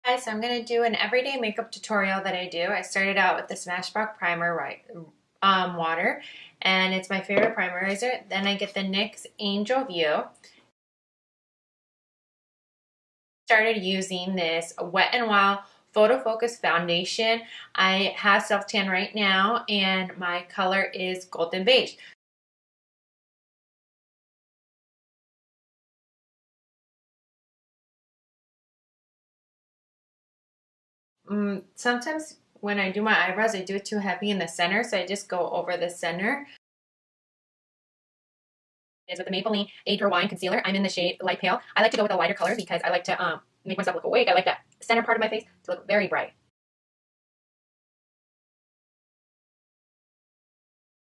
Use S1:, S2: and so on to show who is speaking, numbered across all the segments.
S1: Guys, so I'm going to do an everyday makeup tutorial that I do. I started out with the Smashbox Primer water, and it's my favorite primerizer. Then I get the NYX Angel View. Started using this Wet n Wild Photo Focus Foundation. I have self tan right now, and my color is Golden Beige. Sometimes when I do my eyebrows, I do it too heavy in the center, so I just go over the center. Is with the Maybelline Age Rewind Concealer. I'm in the shade Light Pale. I like to go with a lighter color because I like to make myself look awake. I like that center part of my face to look very bright.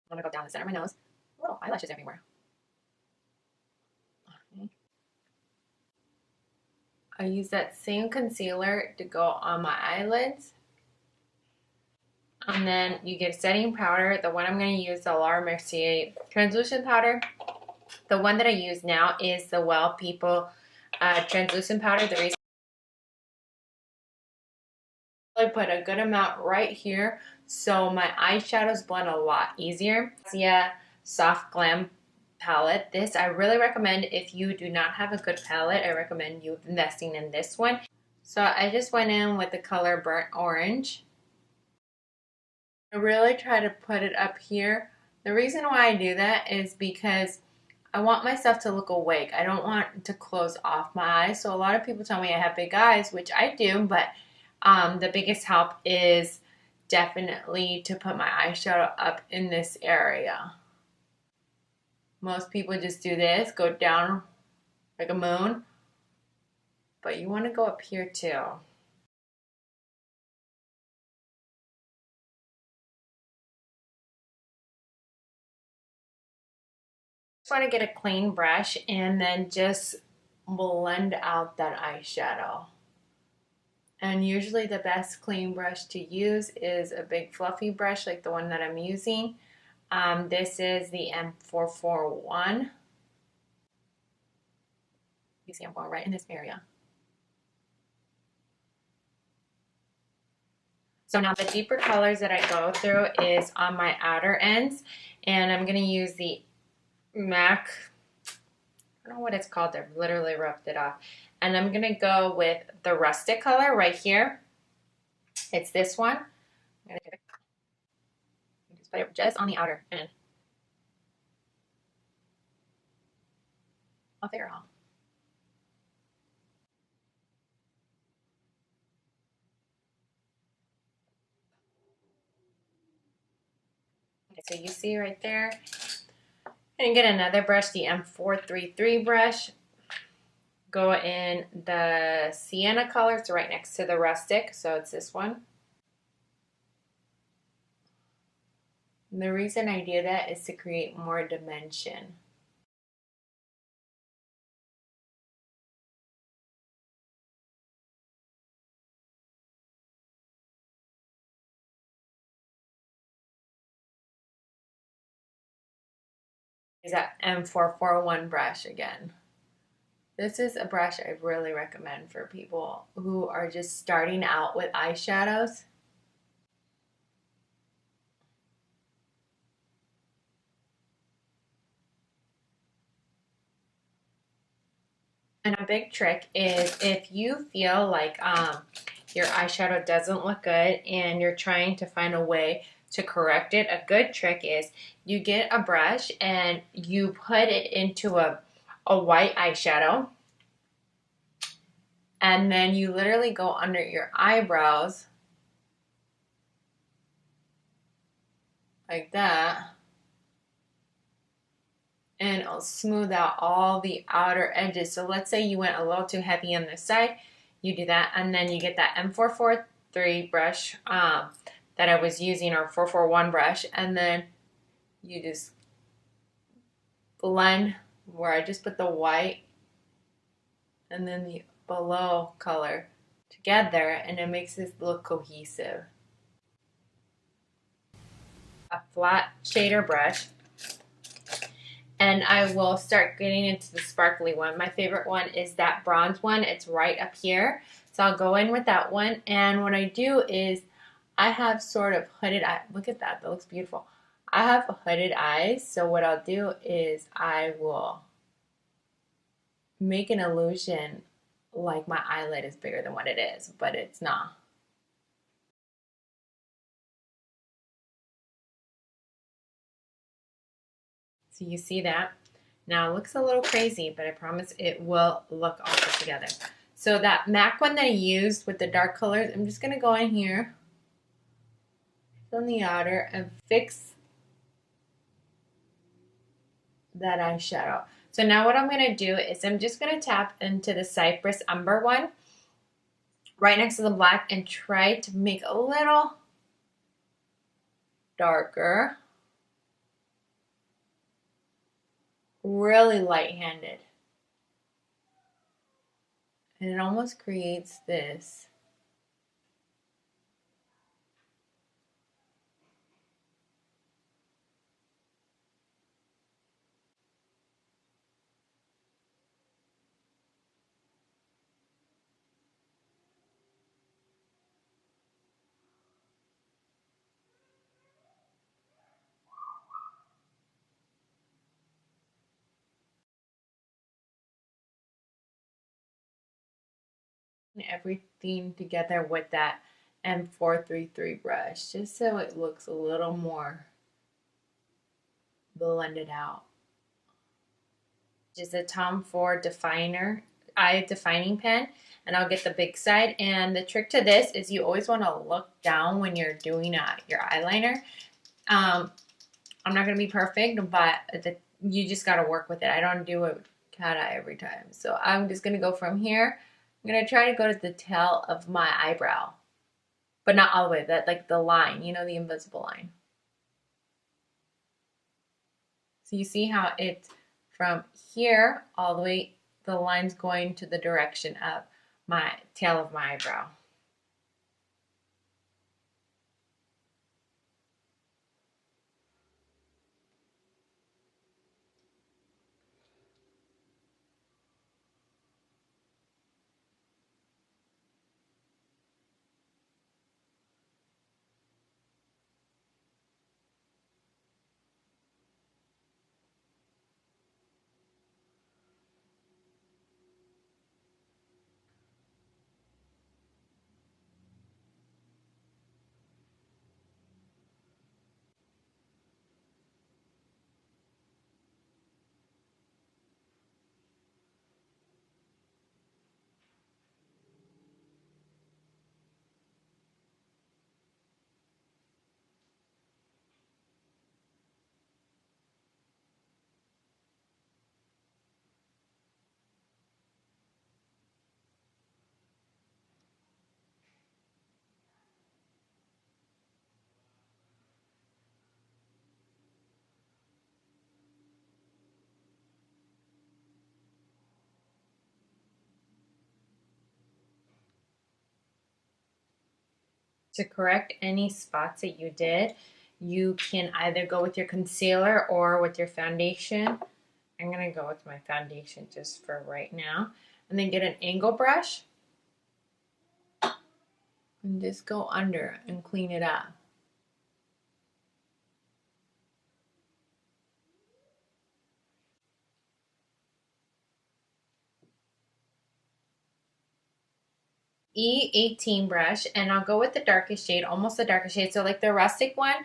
S1: I'm going to go down the center of my nose. Little eyelashes everywhere. I use that same concealer to go on my eyelids. And then you get setting powder. The one I'm going to use, the Laura Mercier translucent powder. The one that I use now is the Well People translucent powder. The reason I put a good amount right here so my eyeshadows blend a lot easier. Yeah, Soft Glam palette. This I really recommend if you do not have a good palette. I recommend you investing in this one. So I just went in with the color Burnt Orange. I really try to put it up here. The reason why I do that is because I want myself to look awake. I don't want to close off my eyes. So a lot of people tell me I have big eyes, which I do, but the biggest help is definitely to put my eyeshadow up in this area. Most people just do this, go down like a moon, but you want to go up here too. Just want to get a clean brush and then just blend out that eyeshadow. And usually the best clean brush to use is a big fluffy brush like the one that I'm using. This is the M441. You see I'm going right in this area. So now the deeper colors that I go through is on my outer ends. And I'm going to use the MAC, I don't know what it's called, I've literally rubbed it off. And I'm going to go with the rustic color right here. It's this one. I'm going to just put it just on the outer end. I'll figure it out. Okay, so you see right there. And get another brush, the M433 brush. Go in the sienna color. It's right next to the rustic, so it's this one. And the reason I do that is to create more dimension. Is that M441 brush again. This is a brush I really recommend for people who are just starting out with eyeshadows. And a big trick is if you feel like your eyeshadow doesn't look good and you're trying to find a way to correct it, a good trick is you get a brush and you put it into a white eyeshadow, and then you literally go under your eyebrows like that, and it'll smooth out all the outer edges. So let's say you went a little too heavy on this side, you do that, and then you get that M443 brush that I was using, or 441 brush, and then you just blend where I just put the white and then the below color together, and it makes this look cohesive. A flat shader brush, and I will start getting into the sparkly one. My favorite one is that bronze one. It's right up here. So I'll go in with that one, and what I do is I have sort of hooded eye. Look at that, that looks beautiful. I have hooded eyes, so what I'll do is I will make an illusion like my eyelid is bigger than what it is, but it's not. So you see that? Now it looks a little crazy, but I promise it will look all put together. So that MAC one that I used with the dark colors, I'm just gonna go in here on the outer and fix that eyeshadow. So now what I'm gonna do is I'm just gonna tap into the Cypress Umber one right next to the black and try to make a little darker. Really light-handed. And it almost creates this everything together with that M433 brush, just so it looks a little more blended out. Just a Tom Ford definer, eye defining pen, and I'll get the big side. And the trick to this is you always want to look down when you're doing your eyeliner. I'm not going to be perfect, but you just got to work with it. I don't do a cat eye every time. So I'm just going to go from here. I'm going to try to go to the tail of my eyebrow, but not all the way, that like the line, you know, the invisible line. So you see how it's from here all the way, the line's going to the direction of my tail of my eyebrow. To correct any spots that you did, you can either go with your concealer or with your foundation. I'm going to go with my foundation just for right now. And then get an angle brush and just go under and clean it up. E18 brush, and I'll go with the darkest shade, almost the darkest shade. So like the rustic one,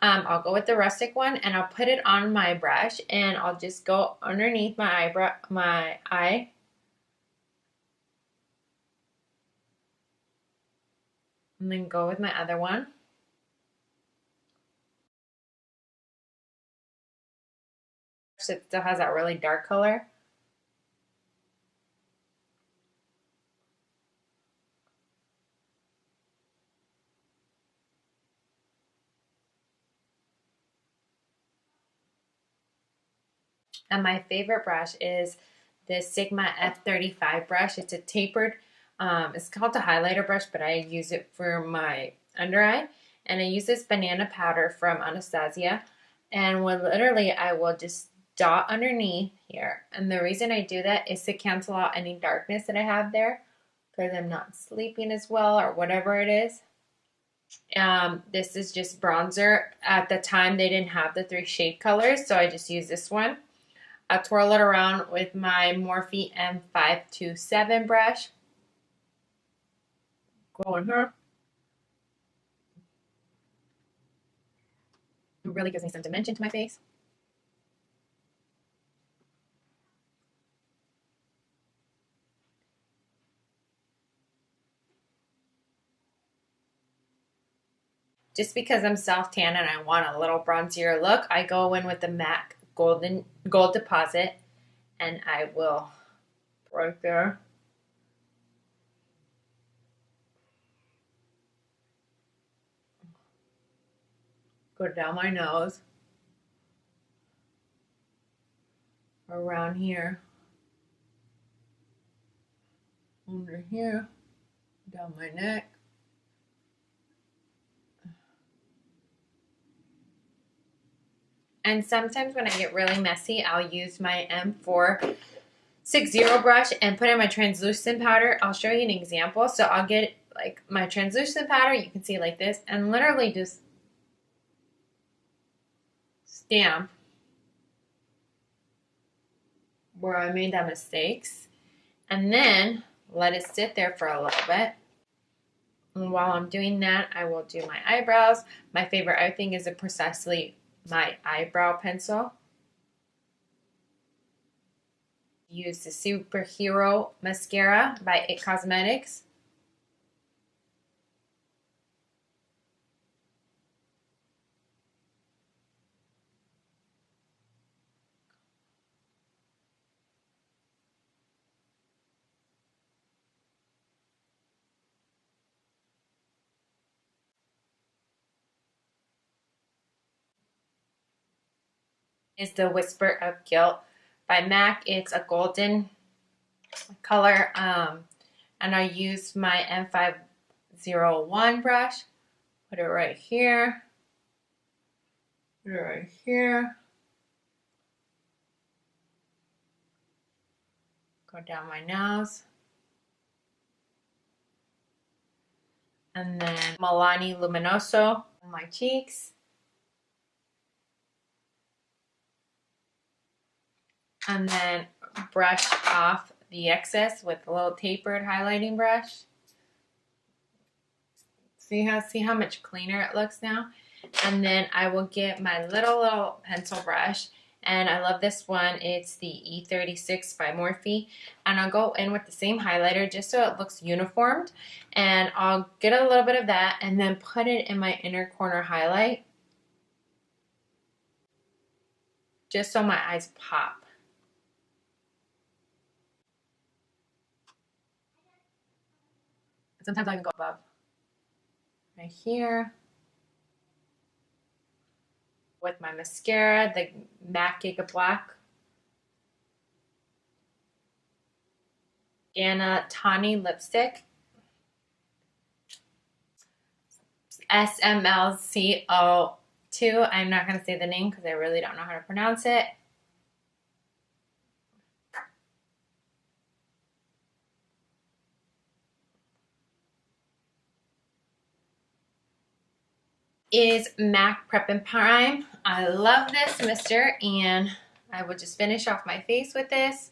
S1: I'll go with the rustic one, and I'll put it on my brush, and I'll just go underneath my eyebrow, my eye. And then go with my other one. It still has that really dark color. And my favorite brush is this Sigma F35 brush. It's a tapered, it's called the highlighter brush, but I use it for my under eye. And I use this banana powder from Anastasia. And literally I will just dot underneath here. And the reason I do that is to cancel out any darkness that I have there. because I'm not sleeping as well or whatever it is. This is just bronzer. At the time, they didn't have the 3 shade colors, so I just used this one. I twirl it around with my Morphe M527 brush. Go in here. It really gives me some dimension to my face. Just because I'm self-tan and I want a little bronzier look, I go in with the MAC Gold Deposit, and I will right there. Go down my nose, around here, under here, down my neck. And sometimes when I get really messy, I'll use my M460 brush and put in my translucent powder. I'll show you an example. So I'll get like my translucent powder, you can see like this, and literally just stamp where I made the mistakes, and then let it sit there for a little bit. And while I'm doing that, I will do my eyebrows. My favorite eye thing is Precisely my eyebrow pencil. Use the Superhero Mascara by IT Cosmetics. Is the Whisper of Guilt by MAC. It's a golden color, and I use my M501 brush. Put it right here. Put it right here. Go down my nose. And then Milani Luminoso on my cheeks. And then brush off the excess with a little tapered highlighting brush. See how much cleaner it looks now? And then I will get my little pencil brush, and I love this one. It's the E36 by Morphe, and I'll go in with the same highlighter just so it looks uniformed, and I'll get a little bit of that and then put it in my inner corner highlight just so my eyes pop. Sometimes I even go above. Right here. With my mascara, the MAC Giga Black. Anna Tawny lipstick. SMLC02. I'm not going to say the name because I really don't know how to pronounce it. Is MAC Prep and Prime. I love this mister, and I will just finish off my face with this.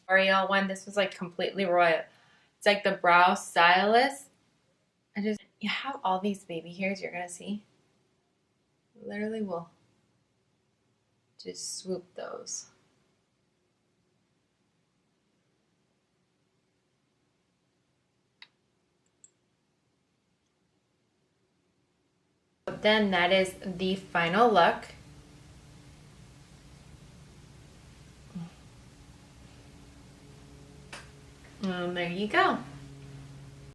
S1: L'Oreal one. This was like completely royal. It's like the Brow Stylist. You have all these baby hairs you're gonna see. Literally will just swoop those. Then that is the final look. And there you go.